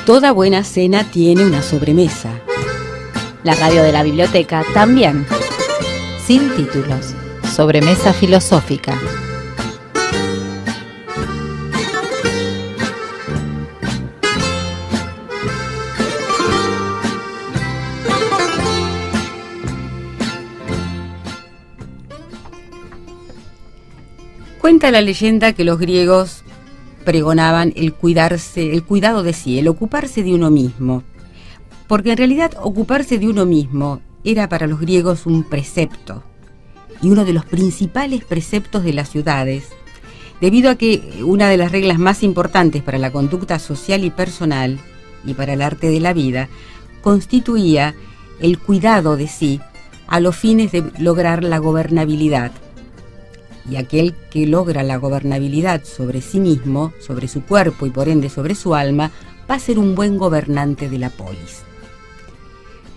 Toda buena cena tiene una sobremesa. La radio de la biblioteca también. Sin títulos. Sobremesa filosófica. Cuenta la leyenda que los griegos pregonaban el cuidado de sí, el ocuparse de uno mismo. Porque en realidad ocuparse de uno mismo era para los griegos un precepto, y uno de los principales preceptos de las ciudades, debido a que una de las reglas más importantes para la conducta social y personal, y para el arte de la vida, constituía el cuidado de sí a los fines de lograr la gobernabilidad. Y aquel que logra la gobernabilidad sobre sí mismo, sobre su cuerpo y por ende sobre su alma, va a ser un buen gobernante de la polis.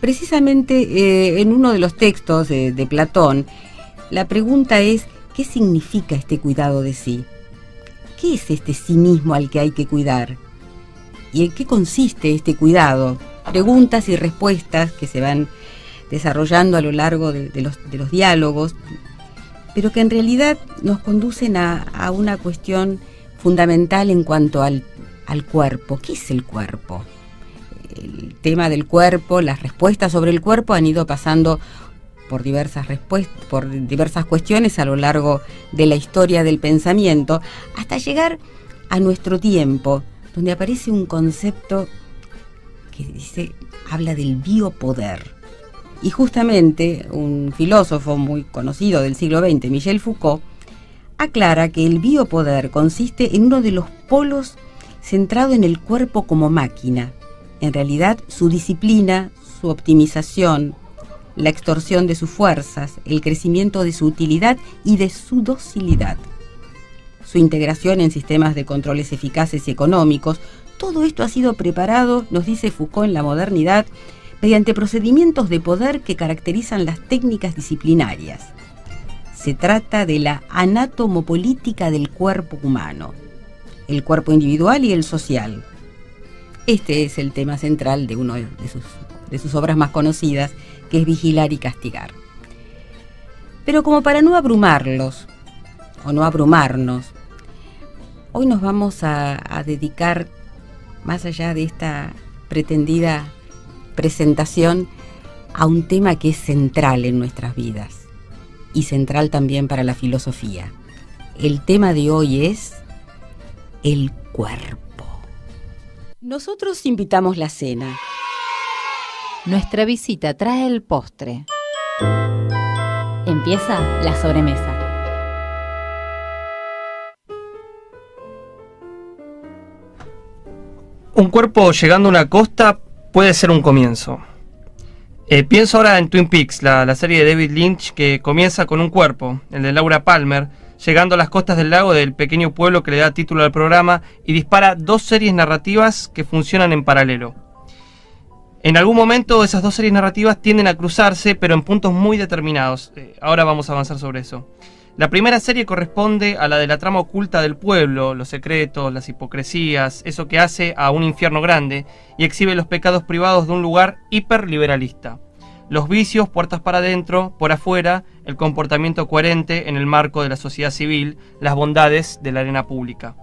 Precisamente en uno de los textos de Platón, la pregunta es: ¿qué significa este cuidado de sí? ¿Qué es este sí mismo al que hay que cuidar? ¿Y en qué consiste este cuidado? Preguntas y respuestas que se van desarrollando a lo largo de los diálogos, pero que en realidad nos conducen a una cuestión fundamental en cuanto al cuerpo. ¿Qué es el cuerpo? El tema del cuerpo, las respuestas sobre el cuerpo han ido pasando por diversas cuestiones a lo largo de la historia del pensamiento, hasta llegar a nuestro tiempo, donde aparece un concepto que habla del biopoder. Y justamente un filósofo muy conocido del siglo XX, Michel Foucault, aclara que el biopoder consiste en uno de los polos centrado en el cuerpo como máquina. En realidad, su disciplina, su optimización, la extorsión de sus fuerzas, el crecimiento de su utilidad y de su docilidad, su integración en sistemas de controles eficaces y económicos, todo esto ha sido preparado, nos dice Foucault, en la modernidad, mediante procedimientos de poder que caracterizan las técnicas disciplinarias. Se trata de la anatomopolítica del cuerpo humano, el cuerpo individual y el social. Este es el tema central de una de sus obras más conocidas, que es Vigilar y Castigar. Pero como para no abrumarlos, o no abrumarnos, hoy nos vamos a dedicar, más allá de esta pretendida presentación, a un tema que es central en nuestras vidas y central también para la filosofía. El tema de hoy es el cuerpo. Nosotros invitamos la cena. Nuestra visita trae el postre. Empieza la sobremesa. Un cuerpo llegando a una costa puede ser un comienzo. Pienso ahora en Twin Peaks, la serie de David Lynch, que comienza con un cuerpo, el de Laura Palmer, llegando a las costas del lago del pequeño pueblo que le da título al programa y dispara dos series narrativas que funcionan en paralelo. En algún momento esas dos series narrativas tienden a cruzarse, pero en puntos muy determinados. Ahora vamos a avanzar sobre eso. La primera serie corresponde a la de la trama oculta del pueblo, los secretos, las hipocresías, eso que hace a un infierno grande y exhibe los pecados privados de un lugar hiperliberalista. Los vicios, puertas para adentro, por afuera, el comportamiento coherente en el marco de la sociedad civil, las bondades de la arena pública.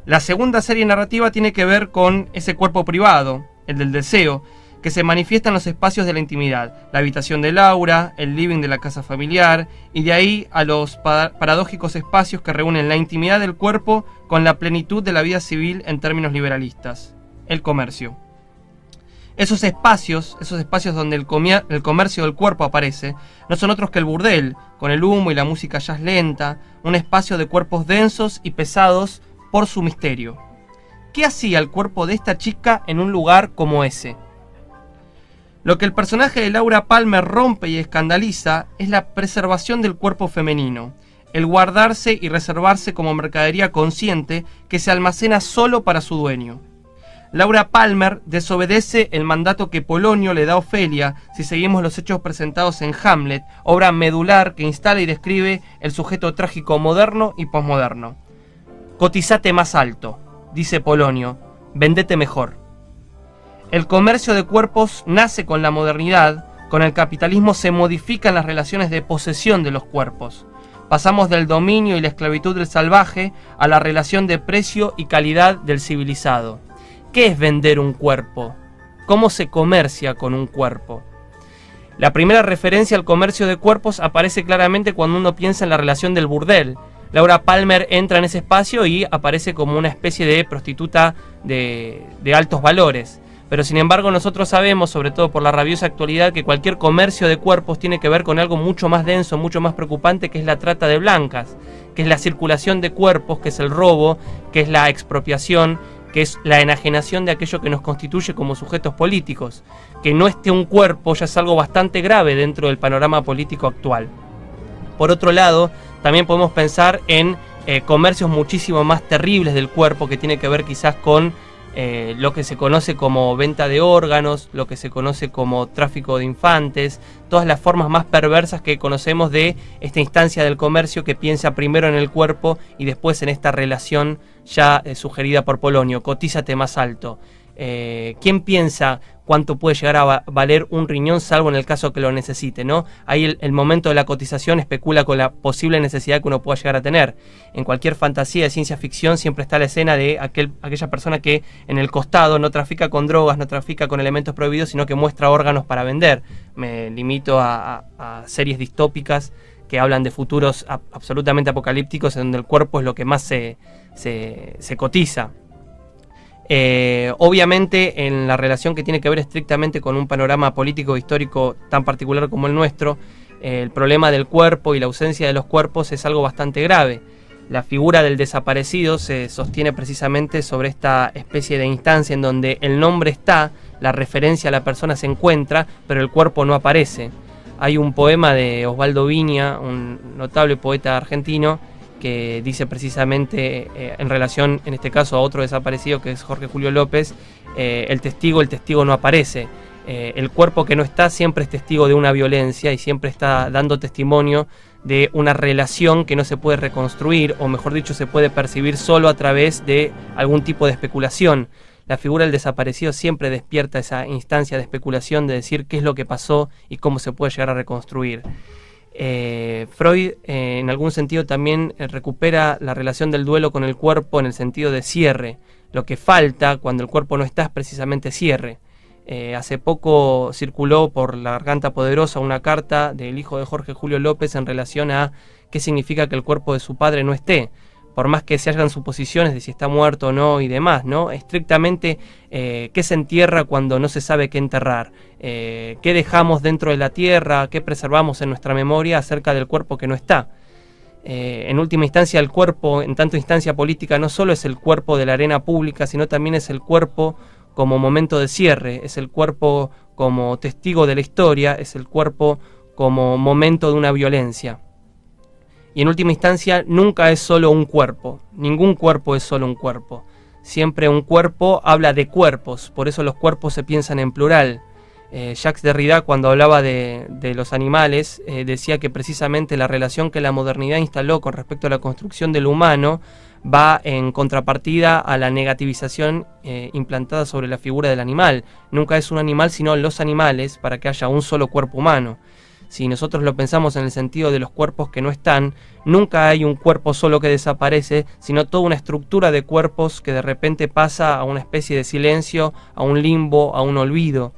La segunda serie narrativa tiene que ver con ese cuerpo privado, el del deseo, que se manifiesta en los espacios de la intimidad, la habitación de Laura, el living de la casa familiar, y de ahí a los paradójicos espacios que reúnen la intimidad del cuerpo con la plenitud de la vida civil en términos liberalistas, el comercio. Esos espacios donde el comercio del cuerpo aparece, no son otros que el burdel, con el humo y la música jazz lenta, un espacio de cuerpos densos y pesados por su misterio. ¿Qué hacía el cuerpo de esta chica en un lugar como ese? Lo que el personaje de Laura Palmer rompe y escandaliza es la preservación del cuerpo femenino, el guardarse y reservarse como mercadería consciente que se almacena solo para su dueño. Laura Palmer desobedece el mandato que Polonio le da a Ofelia, si seguimos los hechos presentados en Hamlet, obra medular que instala y describe el sujeto trágico moderno y posmoderno. Cotizate más alto, dice Polonio, vendete mejor. El comercio de cuerpos nace con la modernidad. Con el capitalismo se modifican las relaciones de posesión de los cuerpos. Pasamos del dominio y la esclavitud del salvaje a la relación de precio y calidad del civilizado. ¿Qué es vender un cuerpo? ¿Cómo se comercia con un cuerpo? La primera referencia al comercio de cuerpos aparece claramente cuando uno piensa en la relación del burdel. Laura Palmer entra en ese espacio y aparece como una especie de prostituta de altos valores. Pero sin embargo nosotros sabemos, sobre todo por la rabiosa actualidad, que cualquier comercio de cuerpos tiene que ver con algo mucho más denso, mucho más preocupante, que es la trata de blancas, que es la circulación de cuerpos, que es el robo, que es la expropiación, que es la enajenación de aquello que nos constituye como sujetos políticos. Que no esté un cuerpo ya es algo bastante grave dentro del panorama político actual. Por otro lado, también podemos pensar en comercios muchísimo más terribles del cuerpo, que tiene que ver quizás con lo que se conoce como venta de órganos, lo que se conoce como tráfico de infantes, todas las formas más perversas que conocemos de esta instancia del comercio que piensa primero en el cuerpo y después en esta relación ya sugerida por Polonio, cotízate más alto. ¿Quién piensa cuánto puede llegar a valer un riñón, salvo en el caso que lo necesite, ¿no? Ahí el momento de la cotización especula con la posible necesidad que uno pueda llegar a tener. En cualquier fantasía de ciencia ficción siempre está la escena de aquella persona que en el costado no trafica con drogas, no trafica con elementos prohibidos, sino que muestra órganos para vender. Me limito a series distópicas que hablan de futuros absolutamente apocalípticos, en donde el cuerpo es lo que más se cotiza. Obviamente en la relación que tiene que ver estrictamente con un panorama político e histórico tan particular como el nuestro, el problema del cuerpo y la ausencia de los cuerpos es algo bastante grave. La figura del desaparecido se sostiene precisamente sobre esta especie de instancia en donde el nombre está, la referencia a la persona se encuentra, pero el cuerpo no aparece. Hay un poema de Osvaldo Viña, un notable poeta argentino, que dice precisamente en relación, en este caso, a otro desaparecido que es Jorge Julio López, el testigo no aparece. El cuerpo que no está siempre es testigo de una violencia y siempre está dando testimonio de una relación que no se puede reconstruir, o mejor dicho, se puede percibir solo a través de algún tipo de especulación. La figura del desaparecido siempre despierta esa instancia de especulación, de decir qué es lo que pasó y cómo se puede llegar a reconstruir. Freud en algún sentido también recupera la relación del duelo con el cuerpo en el sentido de cierre. Lo que falta cuando el cuerpo no está es precisamente cierre. Hace poco circuló por La Garganta Poderosa una carta del hijo de Jorge Julio López en relación a qué significa que el cuerpo de su padre no esté. Por más que se hagan suposiciones de si está muerto o no y demás, ¿no? Estrictamente, ¿qué se entierra cuando no se sabe qué enterrar? ¿Qué dejamos dentro de la tierra? ¿Qué preservamos en nuestra memoria acerca del cuerpo que no está? En última instancia, el cuerpo, en tanto instancia política, no solo es el cuerpo de la arena pública, sino también es el cuerpo como momento de cierre, es el cuerpo como testigo de la historia, es el cuerpo como momento de una violencia. Y en última instancia, nunca es solo un cuerpo. Ningún cuerpo es solo un cuerpo. Siempre un cuerpo habla de cuerpos, por eso los cuerpos se piensan en plural. Jacques Derrida, cuando hablaba de los animales, decía que precisamente la relación que la modernidad instaló con respecto a la construcción del humano va en contrapartida a la negativización implantada sobre la figura del animal. Nunca es un animal, sino los animales, para que haya un solo cuerpo humano. Si nosotros lo pensamos en el sentido de los cuerpos que no están, nunca hay un cuerpo solo que desaparece, sino toda una estructura de cuerpos que de repente pasa a una especie de silencio, a un limbo, a un olvido.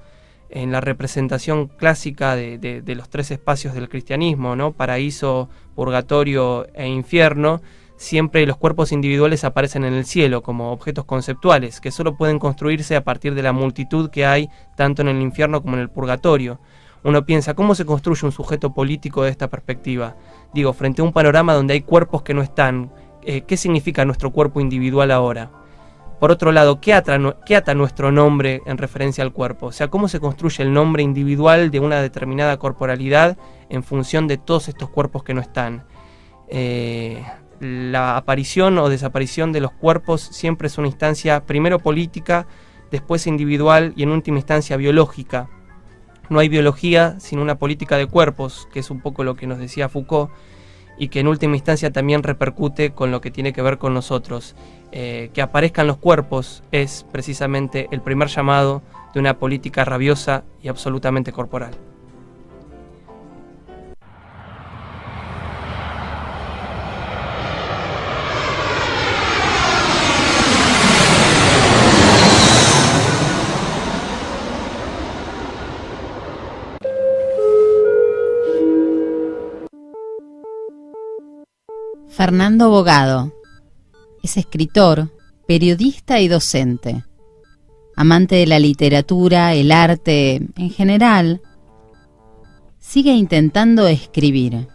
En la representación clásica de los tres espacios del cristianismo, ¿no? Paraíso, purgatorio e infierno, siempre los cuerpos individuales aparecen en el cielo como objetos conceptuales, que solo pueden construirse a partir de la multitud que hay tanto en el infierno como en el purgatorio. Uno piensa, ¿cómo se construye un sujeto político de esta perspectiva? Digo, frente a un panorama donde hay cuerpos que no están, ¿qué significa nuestro cuerpo individual ahora? Por otro lado, ¿qué ata nuestro nombre en referencia al cuerpo? O sea, ¿cómo se construye el nombre individual de una determinada corporalidad en función de todos estos cuerpos que no están? La aparición o desaparición de los cuerpos siempre es una instancia primero política, después individual y en última instancia biológica. No hay biología sin una política de cuerpos, que es un poco lo que nos decía Foucault. y que en última instancia también repercute con lo que tiene que ver con nosotros. Que aparezcan los cuerpos es precisamente el primer llamado de una política rabiosa y absolutamente corporal. Fernando Bogado es escritor, periodista y docente. Amante de la literatura, el arte en general, sigue intentando escribir.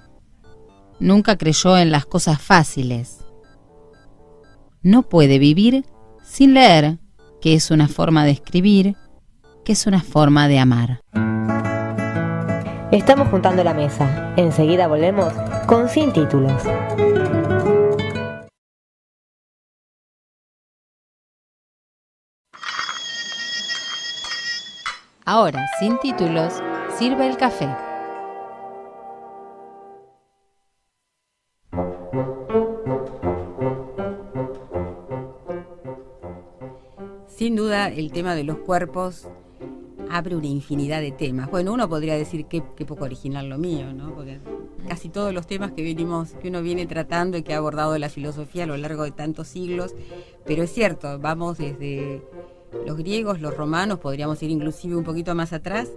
Nunca creyó en las cosas fáciles. No puede vivir sin leer, que es una forma de escribir, que es una forma de amar. Estamos juntando la mesa. Enseguida volvemos con Sin Títulos. Ahora, Sin Títulos, sirve el café. Sin duda, el tema de los cuerpos abre una infinidad de temas. Bueno, uno podría decir que poco original lo mío, ¿no? Porque casi todos los temas que uno viene tratando y que ha abordado la filosofía a lo largo de tantos siglos, pero es cierto, vamos desde los griegos, los romanos, podríamos ir inclusive un poquito más atrás,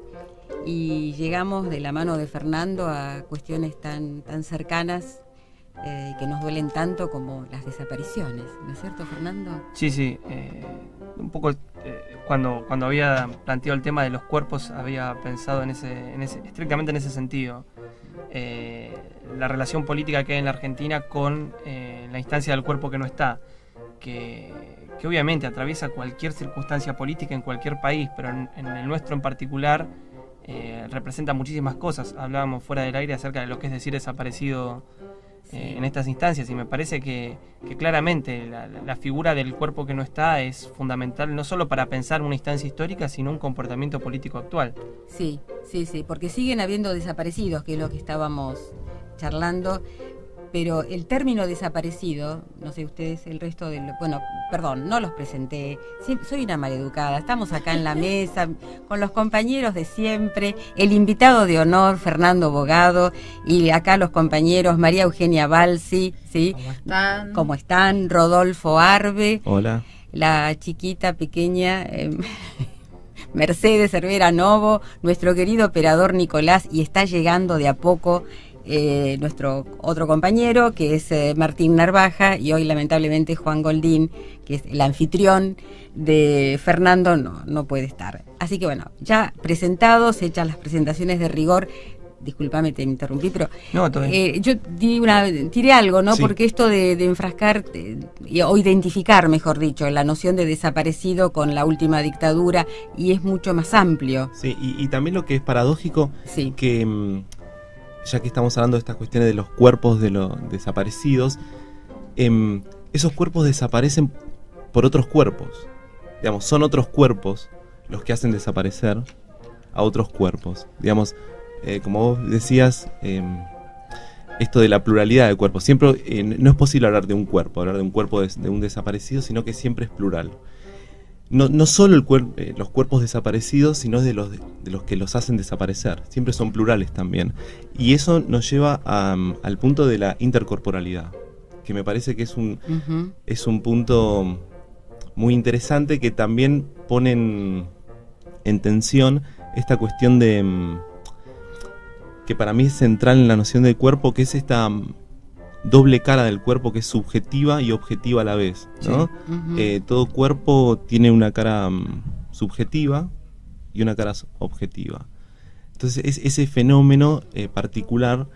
y llegamos de la mano de Fernando a cuestiones tan cercanas que nos duelen tanto como las desapariciones, ¿no es cierto, Fernando? Sí, un poco cuando había planteado el tema de los cuerpos había pensado estrictamente en ese sentido. La relación política que hay en la Argentina con la instancia del cuerpo que no está, que obviamente atraviesa cualquier circunstancia política en cualquier país, pero en el nuestro en particular representa muchísimas cosas. Hablábamos fuera del aire acerca de lo que es decir desaparecido en estas instancias, y me parece que claramente la figura del cuerpo que no está es fundamental, no solo para pensar una instancia histórica, sino un comportamiento político actual. Sí, porque siguen habiendo desaparecidos, que es lo que estábamos charlando, pero el término desaparecido, no sé ustedes, el resto de bueno, perdón, no los presenté, soy una maleducada, estamos acá en la mesa con los compañeros de siempre, el invitado de honor, Fernando Bogado, y acá los compañeros María Eugenia Balsi, ¿sí? ¿Cómo están? Rodolfo Arbe. Hola. La chiquita, pequeña... Mercedes Cervera Novo, nuestro querido operador Nicolás, y está llegando de a poco nuestro otro compañero, que es Martín Narvaja, y hoy lamentablemente Juan Goldín, que es el anfitrión de Fernando, no puede estar. Así que bueno, ya presentados, hechas las presentaciones de rigor. Disculpame, te interrumpí, pero no, yo tiré algo, ¿no? Sí. Porque esto de enfrascar o identificar, mejor dicho, la noción de desaparecido con la última dictadura, y es mucho más amplio. Sí, y también lo que es paradójico, Sí. que ya que estamos hablando de estas cuestiones de los cuerpos de los desaparecidos, esos cuerpos desaparecen por otros cuerpos. Digamos, son otros cuerpos los que hacen desaparecer a otros cuerpos. Digamos, como vos decías, esto de la pluralidad de cuerpos. Siempre no es posible hablar de un cuerpo de un desaparecido, sino que siempre es plural. No solo los cuerpos desaparecidos, sino de los que los hacen desaparecer. Siempre son plurales también. Y eso nos lleva al punto de la intercorporalidad, que me parece que es un punto muy interesante, que también pone en tensión esta cuestión de que para mí es central en la noción del cuerpo, que es esta doble cara del cuerpo, que es subjetiva y objetiva a la vez, ¿no? Sí. Todo cuerpo tiene una cara subjetiva y una cara objetiva. Entonces ese fenómeno particular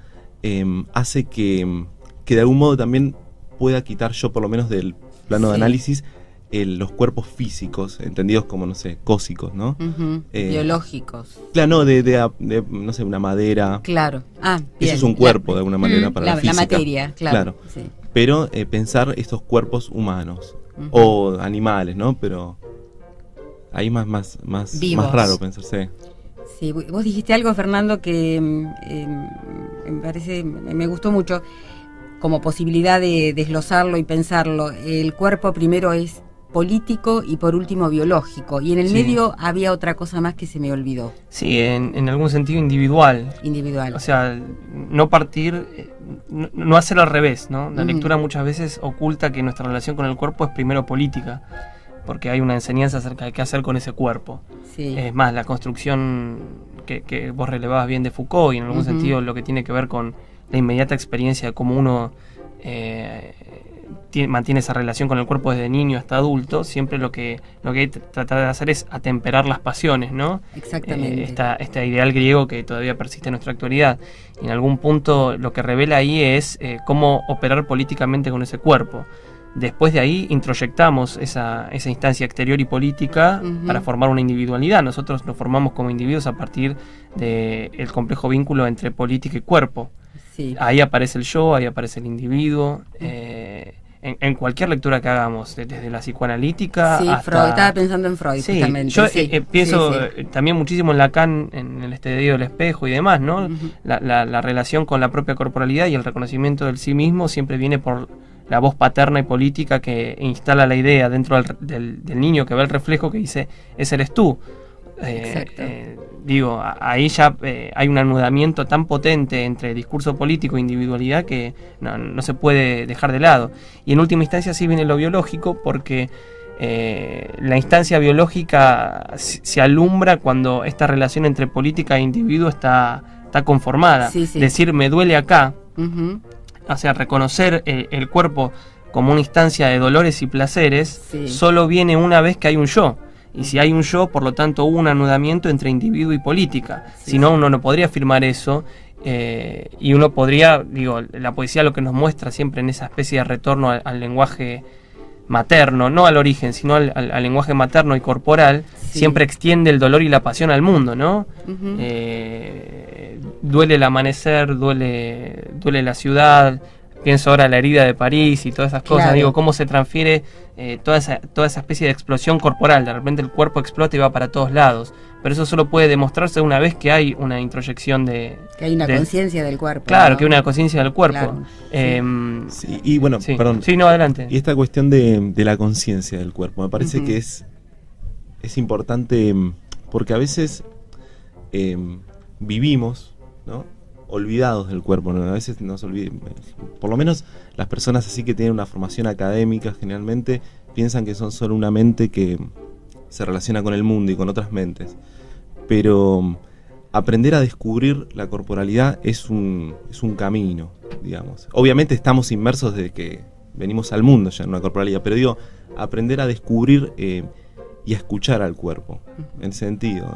hace que de algún modo también pueda quitar yo, por lo menos del plano de análisis, los cuerpos físicos, entendidos como, no sé, cósicos, ¿no? Biológicos. Claro, no, de no sé, una madera. Claro. Bien. Eso es un cuerpo, de alguna manera, para la física. La materia, claro. Sí. Pero pensar estos cuerpos humanos, o animales, ¿no? Pero ahí más raro pensarse. Sí, vos dijiste algo, Fernando, que me gustó mucho. como posibilidad de desglosarlo y pensarlo, el cuerpo primero es político y por último biológico, y en el Sí. medio había otra cosa más que se me olvidó, Sí, en algún sentido individual. individual. O sea, no partir, no hacer al revés, ¿no? La Ujú. lectura muchas veces oculta que nuestra relación con el cuerpo es primero política, porque hay una enseñanza acerca de qué hacer con ese cuerpo. Sí. Es más, la construcción que vos relevabas bien de Foucault, y en algún Ujú. sentido lo que tiene que ver con la inmediata experiencia de cómo uno mantiene esa relación con el cuerpo desde niño hasta adulto, siempre lo que hay que tratar de hacer es atemperar las pasiones, ¿no? Exactamente. Este ideal griego que todavía persiste en nuestra actualidad. Y en algún punto lo que revela ahí es cómo operar políticamente con ese cuerpo. Después de ahí introyectamos esa instancia exterior y política Ujú. para formar una individualidad. Nosotros nos formamos como individuos a partir del complejo vínculo entre política y cuerpo. Sí. Ahí aparece el yo, ahí aparece el individuo. En cualquier lectura que hagamos, desde la psicoanalítica Sí, hasta... Freud, estaba pensando en Freud, Sí, justamente. yo sí, pienso sí, sí. también muchísimo en Lacan, en el estedio del espejo y demás, ¿no? Ujú. La relación con la propia corporalidad y el reconocimiento del sí mismo siempre viene por la voz paterna y política que instala la idea dentro del niño, que ve el reflejo que dice, ese eres tú. Exacto. Digo, ahí ya hay un anudamiento tan potente entre discurso político e individualidad que no se puede dejar de lado. Y en última instancia sí viene lo biológico, porque la instancia biológica se alumbra cuando esta relación entre política e individuo está conformada. Sí, sí. Decir, me duele acá, Ujú. o sea, reconocer el cuerpo como una instancia de dolores y placeres, Sí. solo viene una vez que hay un yo. Y si hay un yo, por lo tanto, hubo un anudamiento entre individuo y política. Sí, Si no, uno no podría afirmar eso. Y uno podría, digo, la poesía lo que nos muestra siempre en esa especie de retorno al lenguaje materno, no al origen, sino al lenguaje materno y corporal, Sí. siempre extiende el dolor y la pasión al mundo, ¿no? Ujú. Duele el amanecer, duele la ciudad. Pienso ahora en la herida de París y todas esas cosas. Claro. Digo, cómo se transfiere toda esa especie de explosión corporal. De repente el cuerpo explota y va para todos lados. Pero eso solo puede demostrarse una vez que hay una introyección de... Que hay una de- conciencia del cuerpo. Claro, ¿no? que hay una conciencia del cuerpo. Claro, Sí, y bueno, sí. perdón. Sí, no, adelante. Y esta cuestión de la conciencia del cuerpo, me parece Ujú. que es importante, porque a veces vivimos, ¿no?, olvidados del cuerpo, ¿no? A veces nos olvidamos, por lo menos las personas así que tienen una formación académica generalmente piensan que son solo una mente que se relaciona con el mundo y con otras mentes, pero aprender a descubrir la corporalidad es un camino, digamos. Obviamente estamos inmersos desde que venimos al mundo ya en una corporalidad, pero digo, aprender a descubrir y a escuchar al cuerpo, en ese sentido.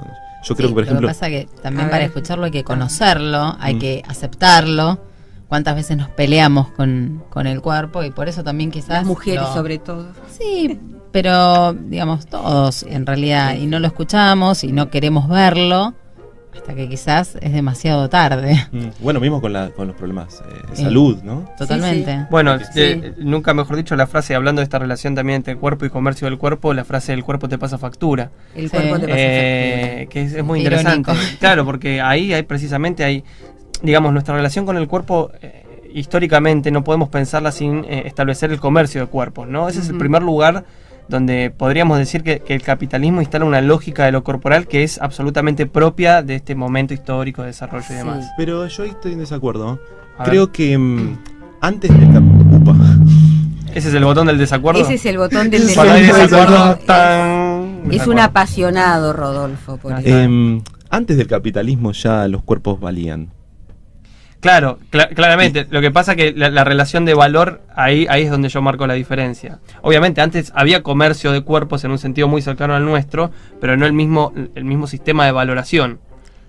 Yo creo Sí, que, por lo ejemplo... que pasa que también A para ver. escucharlo hay que conocerlo, hay Mm. que aceptarlo. Cuántas veces nos peleamos con el cuerpo, y por eso también quizás... Las mujeres lo- sobre todo. Sí, pero digamos todos en realidad, y no lo escuchamos y no queremos verlo hasta que quizás es demasiado tarde. Bueno, mismo con los problemas de Sí. salud, ¿no? Totalmente. Bueno, Sí. nunca mejor dicho la frase, hablando de esta relación también entre cuerpo y comercio del cuerpo, la frase del cuerpo te pasa factura. El Sí. cuerpo te pasa factura. Que es muy Irónico. interesante. Claro, porque ahí hay precisamente, digamos, nuestra relación con el cuerpo, históricamente no podemos pensarla sin establecer el comercio de cuerpos, ¿no? Ese es el Ujú. primer lugar donde podríamos decir que el capitalismo instala una lógica de lo corporal que es absolutamente propia de este momento histórico de desarrollo y Sí. demás. Pero yo ahí estoy en desacuerdo. A ver. Creo que antes del Upa. ¿Ese es el botón del desacuerdo? Ese es el botón del Cuando hay desacuerdo. desacuerdo, tan... Es desacuerdo. un apasionado, Rodolfo, por Ah, eso. Antes del capitalismo ya los cuerpos valían. Claro, claramente. Lo que pasa es que la relación de valor, ahí es donde yo marco la diferencia. Obviamente antes había comercio de cuerpos en un sentido muy cercano al nuestro, pero no el mismo sistema de valoración.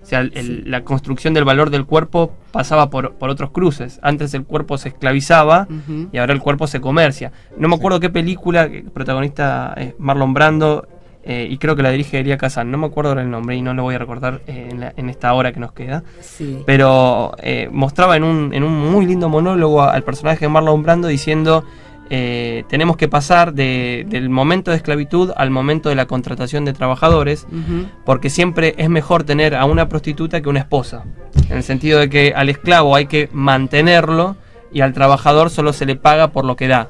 O sea, la construcción del valor del cuerpo pasaba por otros cruces. Antes el cuerpo se esclavizaba Ujú. y ahora el cuerpo se comercia. No me acuerdo qué película, que el protagonista es Marlon Brando, y creo que la dirige Elia Kazan. No me acuerdo ahora el nombre y no lo voy a recordar en esta hora que nos queda. Sí. Pero mostraba en un muy lindo monólogo al personaje de Marlon Brando diciendo tenemos que pasar del momento de esclavitud al momento de la contratación de trabajadores, Ujú. porque siempre es mejor tener a una prostituta que una esposa, en el sentido de que al esclavo hay que mantenerlo y al trabajador solo se le paga por lo que da.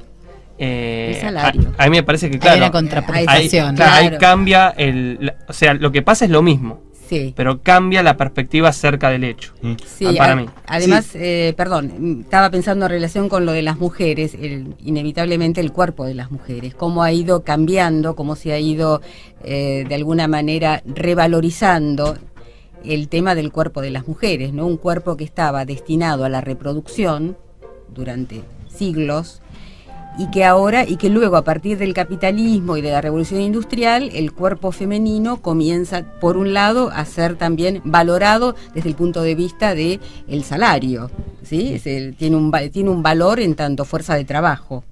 El salario. A mí me parece que, Hay claro, una contraprestación. ahí cambia o sea, lo que pasa es lo mismo, Sí. pero cambia la perspectiva acerca del hecho. Sí, para mí. Además, perdón, estaba pensando en relación con lo de las mujeres, inevitablemente el cuerpo de las mujeres, cómo ha ido cambiando, cómo se ha ido de alguna manera revalorizando el tema del cuerpo de las mujeres, ¿no? Un cuerpo que estaba destinado a la reproducción durante siglos y que luego, a partir del capitalismo y de la revolución industrial, el cuerpo femenino comienza, por un lado, a ser también valorado desde el punto de vista de el salario, ¿sí? Tiene un valor en tanto fuerza de trabajo.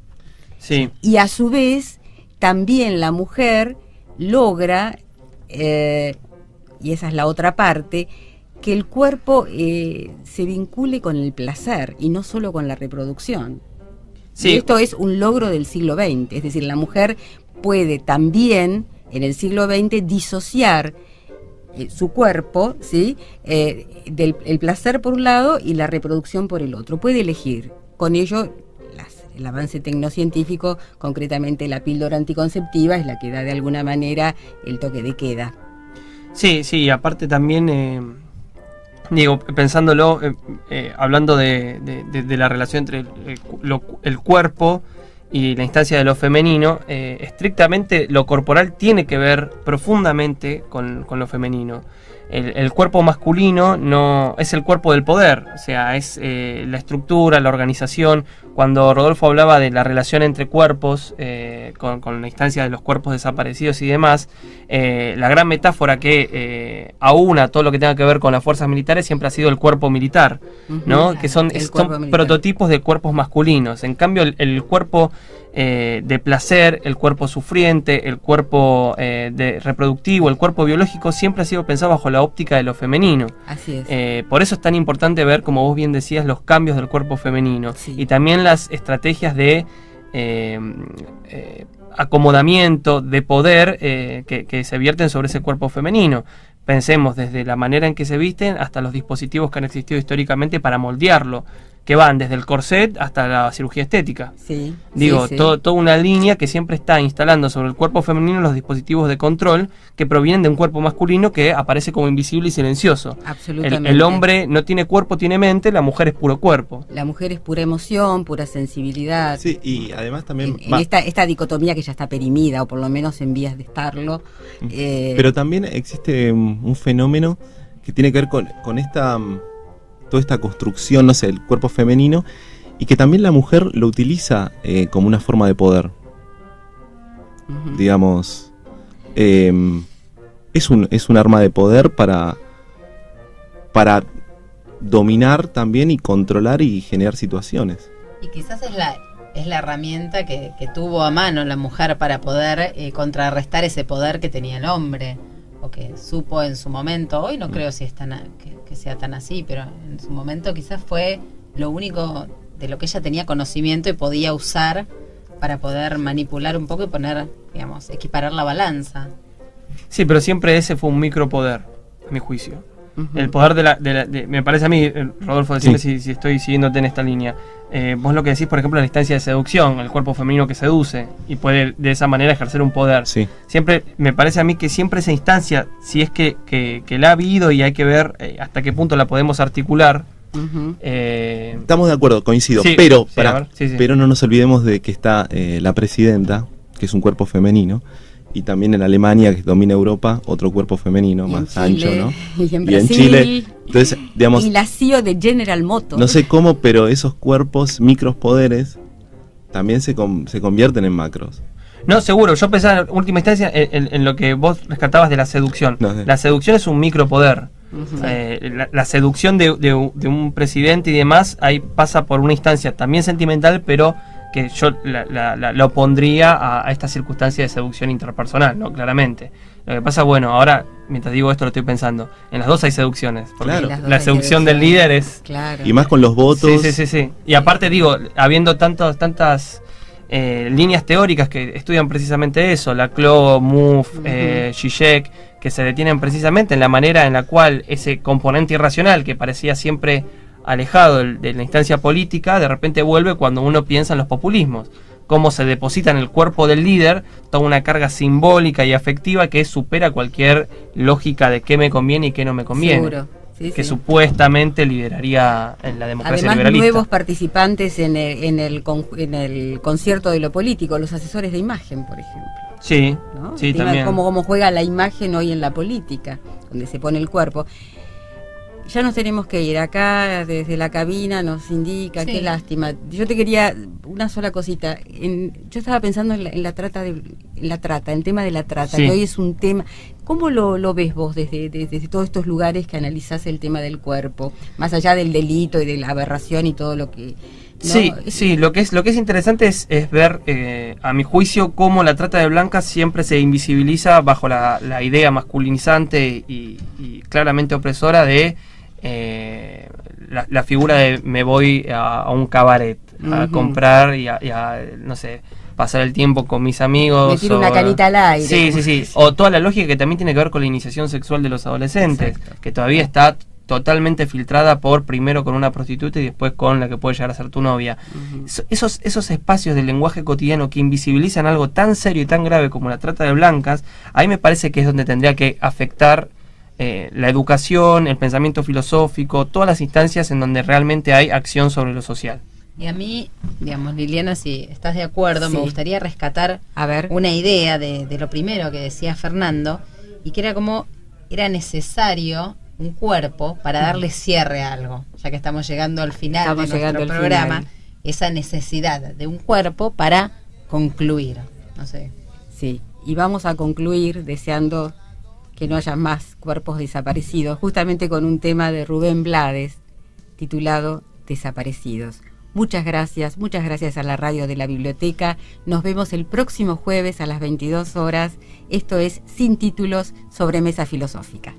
Sí. Y a su vez, también la mujer logra, y esa es la otra parte, que el cuerpo se vincule con el placer y no solo con la reproducción. Sí. Y esto es un logro del siglo XX, es decir, la mujer puede también en el siglo XX disociar su cuerpo, ¿sí? El placer por un lado y la reproducción por el otro. Puede elegir. Con ello, el avance tecnocientífico, concretamente la píldora anticonceptiva, es la que da de alguna manera el toque de queda. Sí, aparte también, digo, pensándolo, hablando de la relación entre el cuerpo y la instancia de lo femenino, estrictamente lo corporal tiene que ver profundamente con lo femenino. El cuerpo masculino no es el cuerpo del poder, o sea, es la estructura, la organización. Cuando Rodolfo hablaba de la relación entre cuerpos, con la instancia de los cuerpos desaparecidos y demás, la gran metáfora que aúna todo lo que tenga que ver con las fuerzas militares siempre ha sido el cuerpo militar, ¿no? Claro, Que son prototipos de cuerpos masculinos. En cambio, el cuerpo de placer, el cuerpo sufriente, el cuerpo reproductivo, el cuerpo biológico siempre ha sido pensado bajo la óptica de lo femenino. Así es. Por eso es tan importante ver, como vos bien decías, los cambios del cuerpo femenino, Sí. y también las estrategias de acomodamiento, de poder que se vierten sobre ese cuerpo femenino. Pensemos desde la manera en que se visten hasta los dispositivos que han existido históricamente para moldearlo, que van desde el corset hasta la cirugía estética. Sí, Digo, sí. toda una línea que siempre está instalando sobre el cuerpo femenino los dispositivos de control que provienen de un cuerpo masculino que aparece como invisible y silencioso. Absolutamente. El hombre no tiene cuerpo, tiene mente, la mujer es puro cuerpo. La mujer es pura emoción, pura sensibilidad. Sí, y además también... En esta dicotomía que ya está perimida, o por lo menos en vías de estarlo. Pero también existe un fenómeno que tiene que ver con esta toda esta construcción, no sé, el cuerpo femenino, y que también la mujer lo utiliza como una forma de poder. Ujú. Digamos, es un arma de poder para dominar también y controlar y generar situaciones. Y quizás es la herramienta que tuvo a mano la mujer para poder contrarrestar ese poder que tenía el hombre, o que supo en su momento. Hoy no creo si es que sea tan así, pero en su momento quizás fue lo único de lo que ella tenía conocimiento y podía usar para poder manipular un poco y poner, digamos, equiparar la balanza. Sí, pero siempre ese fue un micropoder, a mi juicio. Ujú. El poder me parece a mí, Rodolfo, decime Sí. si estoy siguiéndote en esta línea. Vos lo que decís, por ejemplo, la instancia de seducción, el cuerpo femenino que seduce y puede de esa manera ejercer un poder. Sí. Siempre, me parece a mí que siempre esa instancia, si es que la ha habido y hay que ver hasta qué punto la podemos articular. Ujú. Estamos de acuerdo, coincido, Sí, pero sí, a ver, sí. pero no nos olvidemos de que está la presidenta, que es un cuerpo femenino, y también en Alemania, que domina Europa, otro cuerpo femenino Y en más Chile, ancho, ¿no? Y en Y Brasil. en Chile. Entonces, digamos, Y la CEO de General Motors. no sé cómo, pero esos cuerpos, micropoderes, también se convierten en macros. No, seguro, yo pensaba en última instancia en lo que vos rescatabas de la seducción. No, sí. La seducción es un micropoder. Ujú. La seducción de un presidente y demás ahí pasa por una instancia también sentimental, pero que yo la opondría a esta circunstancia de seducción interpersonal, ¿no? Claramente. Lo que pasa, bueno, ahora, mientras digo esto lo estoy pensando, en las dos hay seducciones, porque Claro. Las dos la hay seducción del seducción. líder es... Claro. Y más con los votos. Sí. Y aparte digo, habiendo tantas líneas teóricas que estudian precisamente eso, Laclau, Mouffe, Ujú. Zizek, que se detienen precisamente en la manera en la cual ese componente irracional que parecía siempre alejado de la instancia política, de repente vuelve cuando uno piensa en los populismos. Cómo se deposita en el cuerpo del líder toda una carga simbólica y afectiva que supera cualquier lógica de qué me conviene y qué no me conviene. Seguro. Sí, que sí. supuestamente lideraría en la democracia Además, liberalista. nuevos participantes en el concierto de lo político, los asesores de imagen, por ejemplo. Sí, ¿No? sí, El tema de también. cómo juega la imagen hoy en la política, donde se pone el cuerpo. Ya nos tenemos que ir. Acá desde la cabina nos indica, Sí. qué lástima. Yo te quería una sola cosita. Yo estaba pensando en la trata, el tema de la trata, Sí. que hoy es un tema. ¿Cómo lo ves vos desde todos estos lugares que analizás el tema del cuerpo, más allá del delito y de la aberración y todo lo que... ¿no? Sí, lo que es interesante es ver, a mi juicio, cómo la trata de blancas siempre se invisibiliza bajo la idea masculinizante y claramente opresora de la figura de me voy a un cabaret a Ujú. comprar y a, no sé, pasar el tiempo con mis amigos. Me tiro una canita al aire. Sí, sí, sí. O toda la lógica que también tiene que ver con la iniciación sexual de los adolescentes, Exacto. que todavía está totalmente filtrada por primero con una prostituta y después con la que puede llegar a ser tu novia. Ujú. Esos espacios del lenguaje cotidiano que invisibilizan algo tan serio y tan grave como la trata de blancas, ahí me parece que es donde tendría que afectar la educación, el pensamiento filosófico, todas las instancias en donde realmente hay acción sobre lo social. Y a mí, digamos, Liliana, si estás de acuerdo, Sí. me gustaría rescatar A ver. una idea de lo primero que decía Fernando, y que era como era necesario un cuerpo para darle cierre a algo, ya que estamos llegando al final Estamos de llegando nuestro al programa, final. esa necesidad de un cuerpo para concluir. No sé. Sí, y vamos a concluir deseando que no haya más cuerpos desaparecidos, justamente con un tema de Rubén Blades, titulado Desaparecidos. Muchas gracias a la radio de la biblioteca. Nos vemos el próximo jueves a las 22 horas. Esto es Sin Títulos, Sobremesa Filosófica.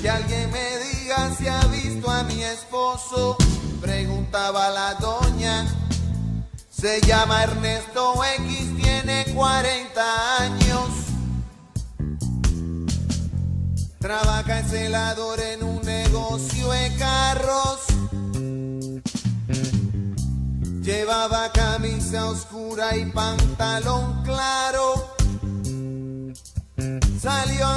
Que alguien me diga si ha visto a mi esposo, preguntaba la doña. Se llama Ernesto X, tiene 40 años. Trabaja en celador en un negocio de carros. Llevaba camisa oscura y pantalón claro. Salió